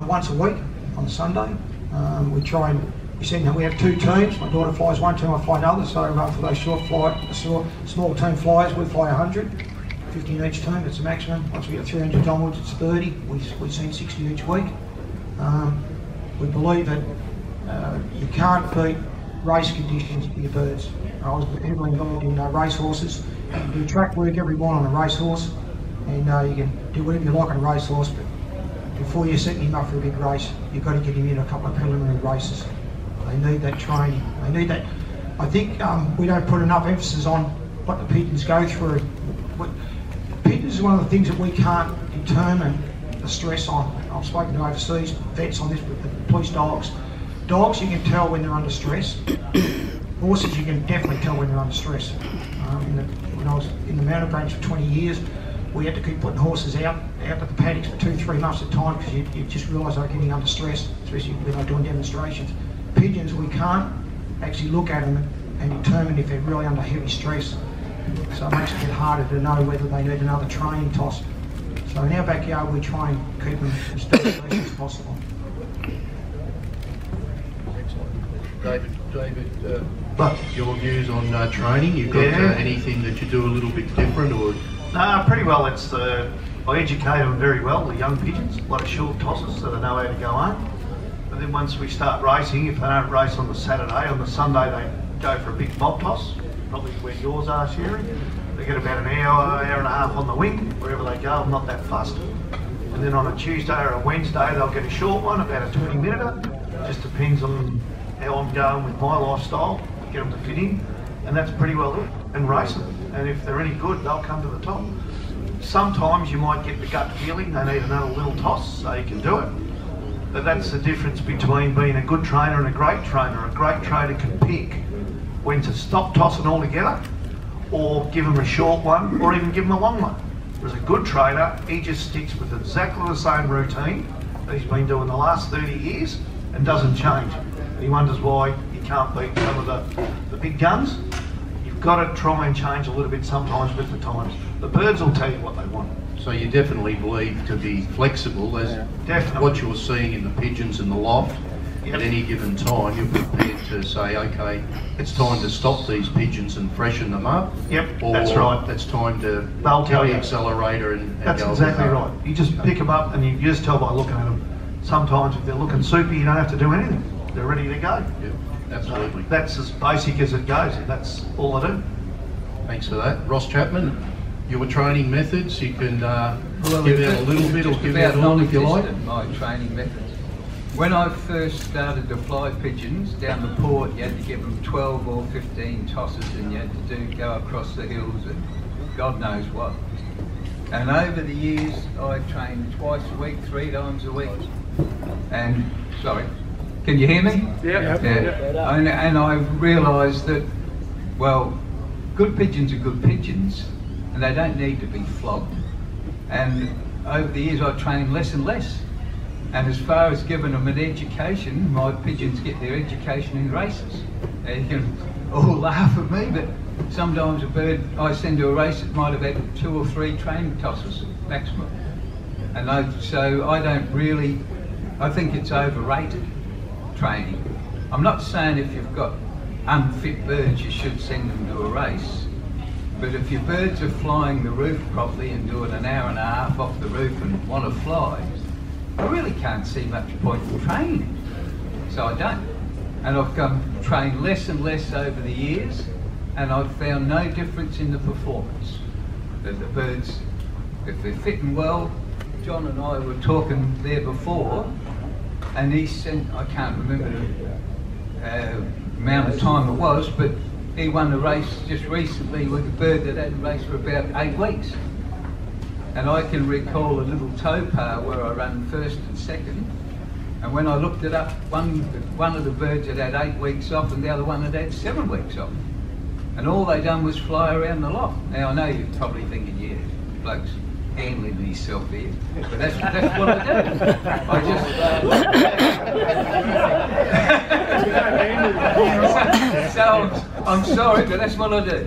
Once a week on Sunday. We try and we have two teams. My daughter flies one team, I fly another. So for those small team flyers, we fly 100, 50 in each team. That's the maximum. Once we get 300 onwards, it's 30. We send 60 each week. We believe that you can't beat race conditions for your birds. I was heavily involved in race horses. You do track work every morning on a racehorse, and you can do whatever you like on a racehorse, but before you're setting him up for a big race, you've got to get him in a couple of preliminary races. They need that training. They need that. I think we don't put enough emphasis on what the pigeons go through. Pigeons is one of the things that we can't determine the stress on. I've spoken to overseas vets on this, but the police dogs. Dogs, you can tell when they're under stress. Horses, you can definitely tell when they're under stress. When I was in the mountain range for 20 years, we had to keep putting horses out at the paddocks for 2-3 months at a time because you just realise they're getting under stress, especially when they're doing demonstrations. Pigeons, we can't actually look at them and determine if they're really under heavy stress. So it makes it a bit harder to know whether they need another training toss. So in our backyard, we try and keep them as stress as possible. David, your views on training? You've got anything that you do a little bit different, or? Pretty well. I educate them very well, the young pigeons, a lot of short tosses so they know how to go home. And then once we start racing, if they don't race on the Saturday, on the Sunday they go for a big bob toss, probably where yours are, Sherry. They get about an hour, hour and a half on the wing, wherever they go. I'm not that fussed. And then on a Tuesday or a Wednesday, they'll get a short one, about a 20-minute. Just depends on how I'm going with my lifestyle, get them to fit in, and that's pretty well it. And race them. And if they're any good, they'll come to the top. Sometimes you might get the gut feeling they need another little toss, so you can do it. But that's the difference between being a good trainer and a great trainer. A great trainer can pick when to stop tossing altogether, or give them a short one, or even give them a long one. Whereas a good trainer, he just sticks with exactly the same routine that he's been doing the last 30 years and doesn't change. He wonders why he can't beat some of the big guns. You've got to try and change a little bit sometimes with the times. The birds will tell you what they want. So you definitely believe to be flexible as what you're seeing in the pigeons in the loft. At any given time, you're prepared to say, okay, it's time to stop these pigeons and freshen them up. Yep, or that's right. It's time to They'll tell you. accelerator and that's go exactly right. You just pick them up and you just tell by looking at them. Sometimes if they're looking soupy, you don't have to do anything. They're ready to go. Yep, absolutely. So that's as basic as it goes. That's all I do. Thanks for that. Ross Chapman, your training methods, you can give out a little bit or give out all if you like. My training methods. When I first started to fly pigeons down the port, you had to give them 12 or 15 tosses and you had to go across the hills and God knows what. And over the years, I trained twice a week, 3 times a week. And, sorry, can you hear me? Yeah. And I realised that, well, good pigeons are good pigeons and they don't need to be flogged. And over the years, I trained less and less. And as far as giving them an education, my pigeons get their education in races. And you can all laugh at me, but sometimes a bird I send to a race that might have had 2 or 3 training tosses maximum. And so I don't really, I think it's overrated training. I'm not saying if you've got unfit birds you should send them to a race, but if your birds are flying the roof properly and doing an hour and a half off the roof and want to fly, I really can't see much point in training, so I don't. And I've trained less and less over the years, and I've found no difference in the performance. The birds, if they're fitting well, John and I were talking there before, and he sent, I can't remember the amount of time it was, but he won a race just recently with a bird that hadn't raced for about 8 weeks. And I can recall a little towpath where I ran first and second, and when I looked it up, one of the birds had had 8 weeks off and the other one had had 7 weeks off. And all they done was fly around the loft. Now I know you're probably thinking, yeah, bloke's handling himself here, but that's what I do. I just... so I'm sorry, but that's what I do.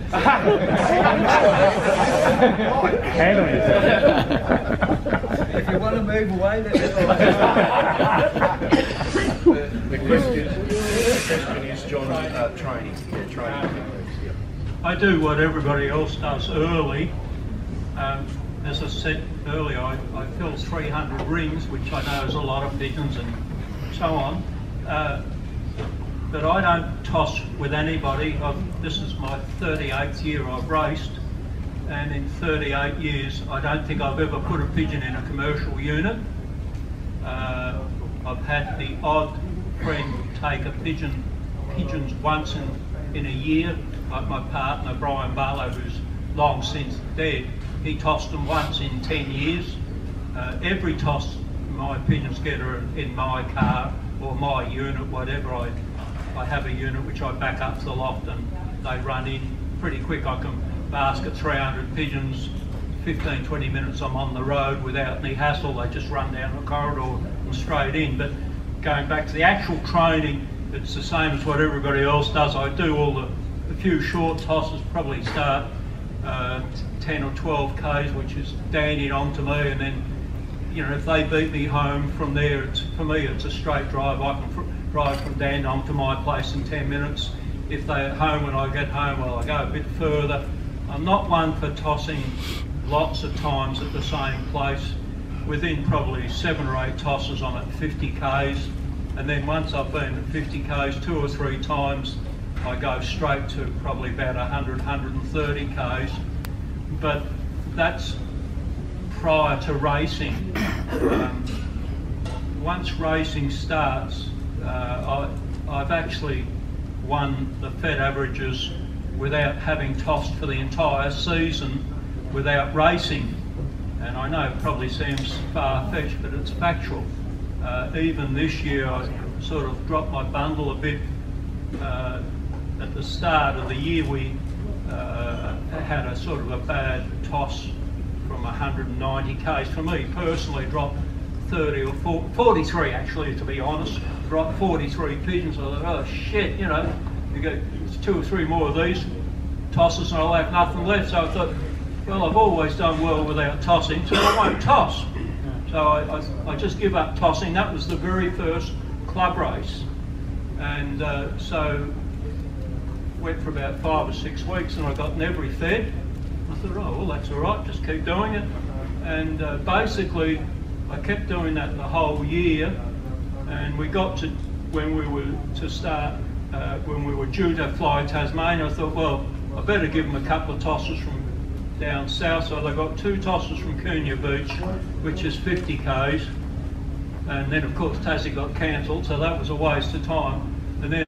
If you want to move move away. The question is, John, training. Yeah, training. I do what everybody else does early. As I said earlier, I fill 300 rings, which I know is a lot of pigeons and so on. But I don't toss with anybody. This is my 38th year I've raced, and in 38 years I don't think I've ever put a pigeon in a commercial unit. I've had the odd friend take a pigeons once in a year, like my partner Brian Barlow, who's long since dead. He tossed them once in 10 years. Every toss my pigeons get are in my car or my unit, whatever. I have a unit which I back up to the loft and they run in pretty quick. I can basket 300 pigeons, 15-20 minutes I'm on the road without any hassle. They just run down the corridor and straight in. But going back to the actual training, it's the same as what everybody else does. I do all the few short tosses, probably start 10 or 12 Ks, which is dandied onto me, and then, you know, if they beat me home from there, for me it's a straight drive. I can drive from Dandong to my place in 10 minutes. If they're at home when I get home, well, I go a bit further. I'm not one for tossing lots of times at the same place. Within probably 7 or 8 tosses I'm at 50 Ks, and then once I've been at 50 Ks 2 or 3 times, I go straight to probably about 100, 130 Ks. But that's prior to racing. Once racing starts, I've actually won the Fed averages without having tossed for the entire season without racing. And I know it probably seems far-fetched, but it's factual. Even this year I sort of dropped my bundle a bit. At the start of the year we had a sort of a bad toss from 190 Ks. For me personally, dropped 30 or 40, 43 actually, to be honest. Dropped 43 pigeons. I thought, oh shit, you know, you get 2 or 3 more of these tosses and I'll have nothing left. So I thought, well, I've always done well without tossing, so I won't toss. So I just give up tossing. That was the very first club race. And so went for about 5 or 6 weeks and I got every fed. I thought, oh, well, that's all right, just keep doing it. And basically, I kept doing that the whole year, and we got to when we were to start, when we were due to fly Tasmania, I thought, well, I better give them a couple of tosses from down south. So they got 2 tosses from Coonia Beach, which is 50 Ks, and then of course Tassie got cancelled, so that was a waste of time.